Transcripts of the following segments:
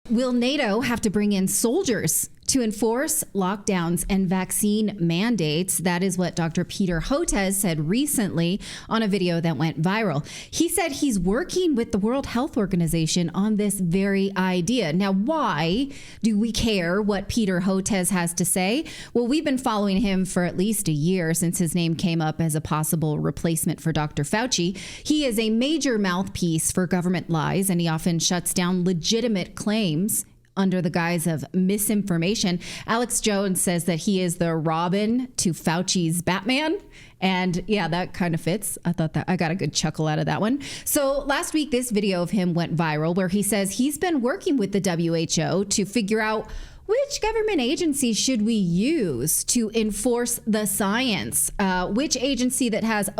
Will NATO have to bring in soldiers to enforce lockdowns and vaccine mandates? That is what Dr. Peter Hotez said recently on a video that went viral. He said he's working with the World Health Organization on this very idea. Now, why do we care what Peter Hotez has to say? Well, we've been following him for at least a year since his name came up as a possible replacement for Dr. Fauci. He is a major mouthpiece for government lies, and he often shuts down legitimate claims under the guise of misinformation. Alex Jones says that he is the Robin to Fauci's Batman. And yeah, that kind of fits. I thought that I got a good chuckle out of that one. So last week, this video of him went viral where he says he's been working with the WHO to figure out which government agency should we use to enforce the science? Which agency that has,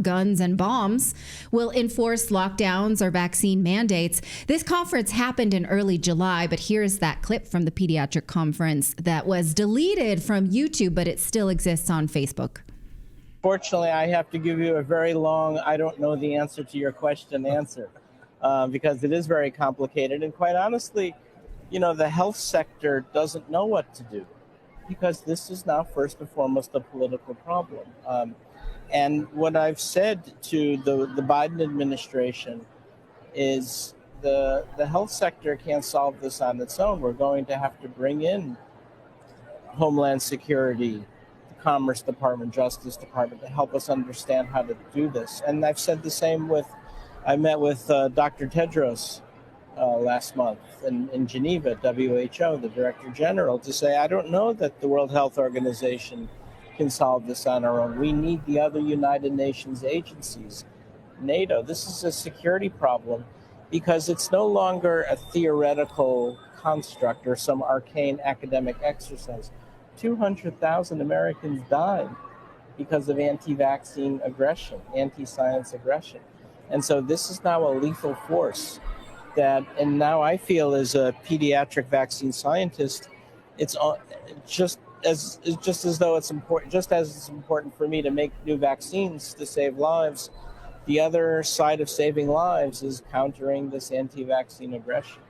guns and bombs will enforce lockdowns or vaccine mandates? This conference happened in early July, but here's that clip from the pediatric conference that was deleted from YouTube, but it still exists on Facebook. Fortunately, I have to give you a very long, I don't know the answer to your question answer, because it is very complicated. And quite honestly, the health sector doesn't know what to do because this is now first and foremost a political problem. And what I've said to the Biden administration is the health sector can't solve this on its own. We're going to have to bring in Homeland Security, the Commerce Department, Justice Department to help us understand how to do this. And I've said the same I met with Dr. Tedros last month in Geneva, WHO, the Director General, to say, I don't know that the World Health Organization can solve this on our own. We need the other United Nations agencies, NATO. This is a security problem because it's no longer a theoretical construct or some arcane academic exercise. 200,000 Americans died because of anti-vaccine aggression, anti-science aggression. And so this is now a lethal force. And now I feel as a pediatric vaccine scientist, it's just as though it's important, just as it's important for me to make new vaccines to save lives. The other side of saving lives is countering this anti-vaccine aggression.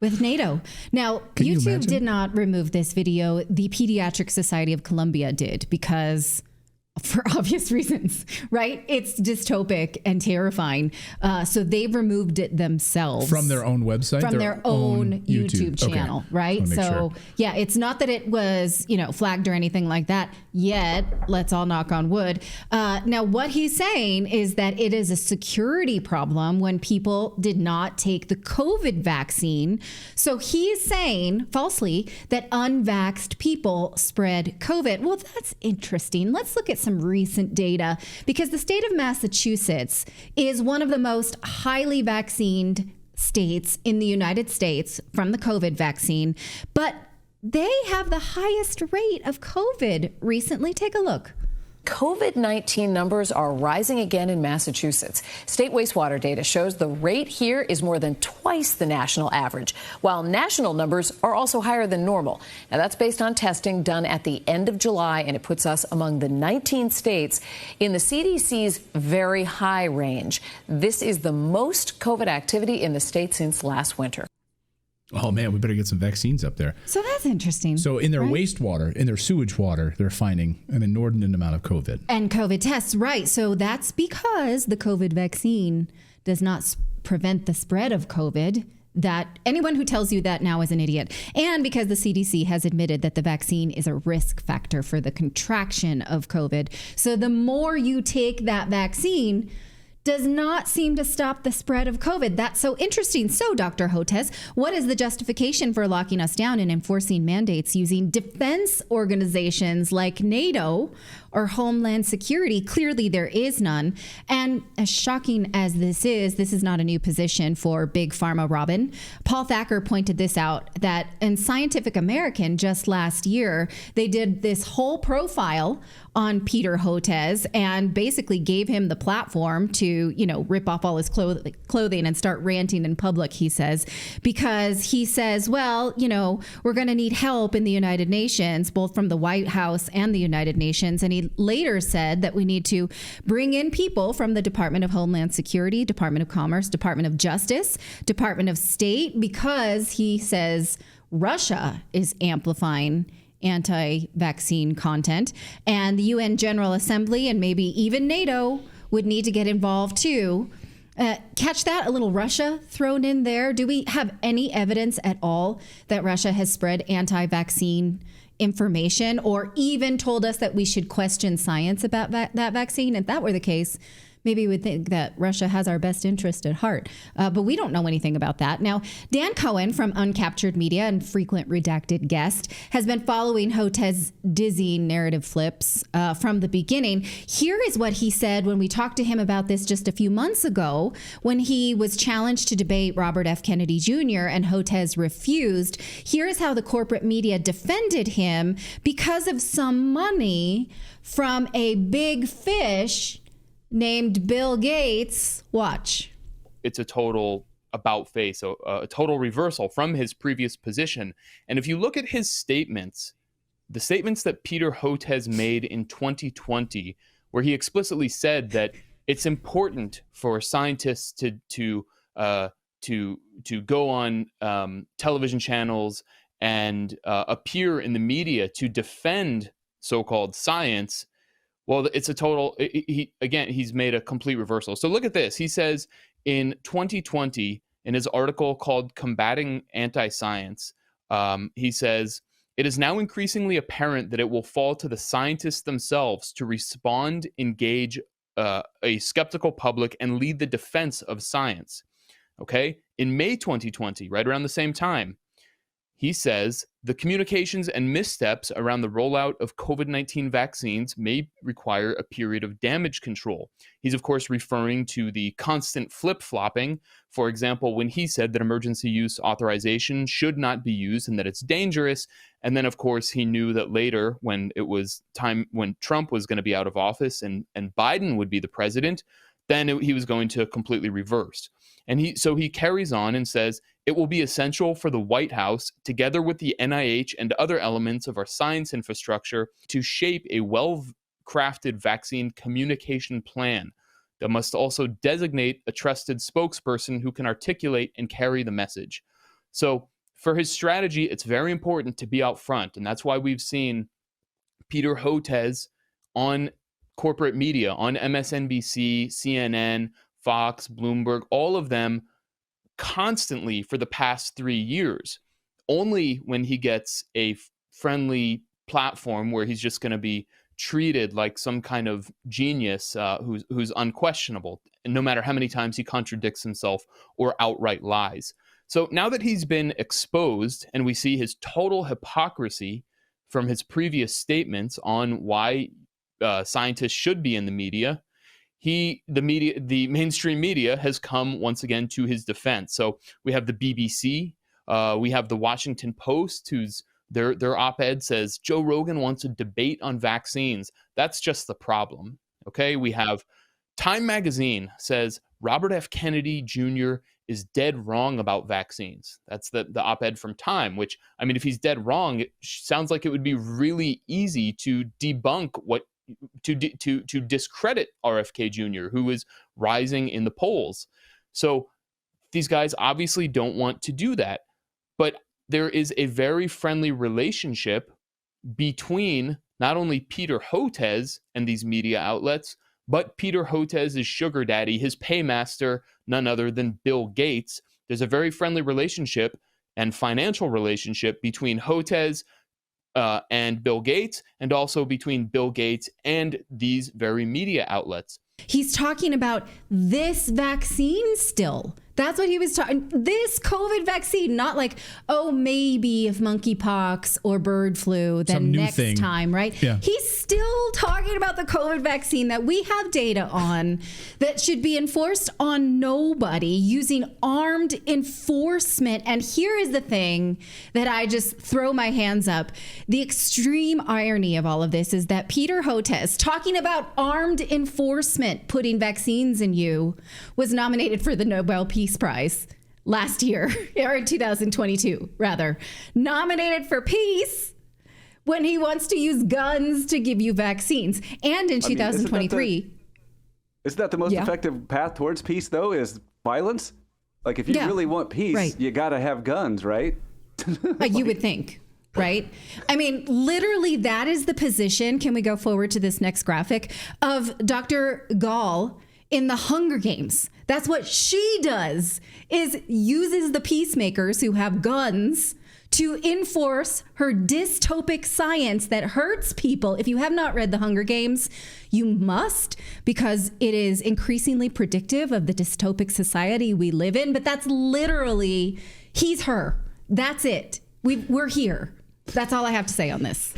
With NATO. Now, YouTube did not remove this video. The Pediatric Society of Columbia did because for obvious reasons, right? It's dystopic and terrifying. So they've removed it themselves. From their own website? From their own YouTube channel, okay. Right? So, yeah, it's not that it was, flagged or anything like that yet. Let's all knock on wood. Now, what he's saying is that it is a security problem when people did not take the COVID vaccine. So he's saying, falsely, that unvaxxed people spread COVID. Well, that's interesting. Let's look at some recent data because the state of Massachusetts is one of the most highly vaccinated states in the United States from the COVID vaccine, but they have the highest rate of COVID recently. Take a look. COVID-19 numbers are rising again in Massachusetts. State wastewater data shows the rate here is more than twice the national average, while national numbers are also higher than normal. Now, that's based on testing done at the end of July, and it puts us among the 19 states in the CDC's very high range. This is the most COVID activity in the state since last winter. Oh, man, we better get some vaccines up there. So that's interesting. So in their wastewater, in their sewage water, they're finding an inordinate amount of COVID. And COVID tests, right. So that's because the COVID vaccine does not prevent the spread of COVID. That anyone who tells you that now is an idiot. And because the CDC has admitted that the vaccine is a risk factor for the contraction of COVID. So the more you take that vaccine, does not seem to stop the spread of COVID. That's so interesting. So, Dr. Hotez, what is the justification for locking us down and enforcing mandates using defense organizations like NATO or Homeland Security? Clearly, there is none. And as shocking as this is not a new position for Big Pharma Robin. Paul Thacker pointed this out, that in Scientific American just last year, they did this whole profile on Peter Hotez and basically gave him the platform to to, rip off all his clothing and start ranting in public, he says, because he says, well, we're going to need help in the United Nations, both from the White House and the United Nations. And he later said that we need to bring in people from the Department of Homeland Security, Department of Commerce, Department of Justice, Department of State, because he says Russia is amplifying anti-vaccine content, and the UN General Assembly and maybe even NATO would need to get involved too. Catch that? A little Russia thrown in there. Do we have any evidence at all that Russia has spread anti-vaccine information or even told us that we should question science about that vaccine? If that were the case, maybe we'd think that Russia has our best interest at heart. But we don't know anything about that. Now, Dan Cohen from Uncaptured Media and frequent Redacted guest has been following Hotez' dizzying narrative flips from the beginning. Here is what he said when we talked to him about this just a few months ago when he was challenged to debate Robert F. Kennedy Jr. and Hotez refused. Here is how the corporate media defended him because of some money from a big fish named Bill Gates. Watch. It's a total about-face, so a total reversal from his previous position. And if you look at his statements, the statements that Peter Hotez made in 2020, where he explicitly said that it's important for scientists to go on television channels and appear in the media to defend so-called science. Well, it's a total, he's made a complete reversal. So look at this. He says in 2020, in his article called Combating Anti-Science, he says, it is now increasingly apparent that it will fall to the scientists themselves to respond, engage a skeptical public, and lead the defense of science. Okay? In May 2020, right around the same time, he says the communications and missteps around the rollout of COVID-19 vaccines may require a period of damage control. He's, of course, referring to the constant flip-flopping. For example, when he said that emergency use authorization should not be used and that it's dangerous. And then, of course, he knew that later when it was time when Trump was going to be out of office and Biden would be the president, then he was going to completely reverse. And he carries on and says, it will be essential for the White House, together with the NIH and other elements of our science infrastructure, to shape a well-crafted vaccine communication plan that must also designate a trusted spokesperson who can articulate and carry the message. So for his strategy, it's very important to be out front. And that's why we've seen Peter Hotez on corporate media, on MSNBC, CNN, Fox, Bloomberg, all of them constantly for the past 3 years. Only when he gets a friendly platform where he's just going to be treated like some kind of genius who's unquestionable, and no matter how many times he contradicts himself or outright lies. So now that he's been exposed and we see his total hypocrisy from his previous statements on why scientists should be in the media, the mainstream media has come once again to his defense. So we have the BBC, we have the Washington Post, whose their op-ed says Joe Rogan wants a debate on vaccines. That's just the problem. Okay, we have Time Magazine says Robert F. Kennedy Jr. is dead wrong about vaccines. That's the op-ed from Time, which, I mean, if he's dead wrong, it sounds like it would be really easy to debunk to discredit RFK Jr., who is rising in the polls. So these guys obviously don't want to do that. But there is a very friendly relationship between not only Peter Hotez and these media outlets, but Peter Hotez's sugar daddy, his paymaster, none other than Bill Gates. There's a very friendly relationship and financial relationship between Hotez and Bill Gates, and also between Bill Gates and these very media outlets. He's talking about this vaccine still. That's what he was talking. This COVID vaccine, not like, oh, maybe if monkeypox or bird flu, then Some new next thing. time, right? Yeah. He's still talking about the COVID vaccine that we have data on that should be enforced on nobody using armed enforcement. And here is the thing that I just throw my hands up. The extreme irony of all of this is that Peter Hotez, talking about armed enforcement putting vaccines in you, was nominated for the Nobel Peace Prize last year, or in 2022, rather. Nominated for peace when he wants to use guns to give you vaccines. And in 2023. Isn't that the most effective path towards peace, though, is violence? Like, if you really want peace, you got to have guns, right? You would think. Right? I mean, literally, that is the position. Can we go forward to this next graphic of Dr. Gall in the Hunger Games? That's what she does, is uses the peacemakers who have guns to enforce her dystopic science that hurts people. If you have not read The Hunger Games, you must, because it is increasingly predictive of the dystopic society we live in. But that's literally, he's her. That's it. We're here. That's all I have to say on this.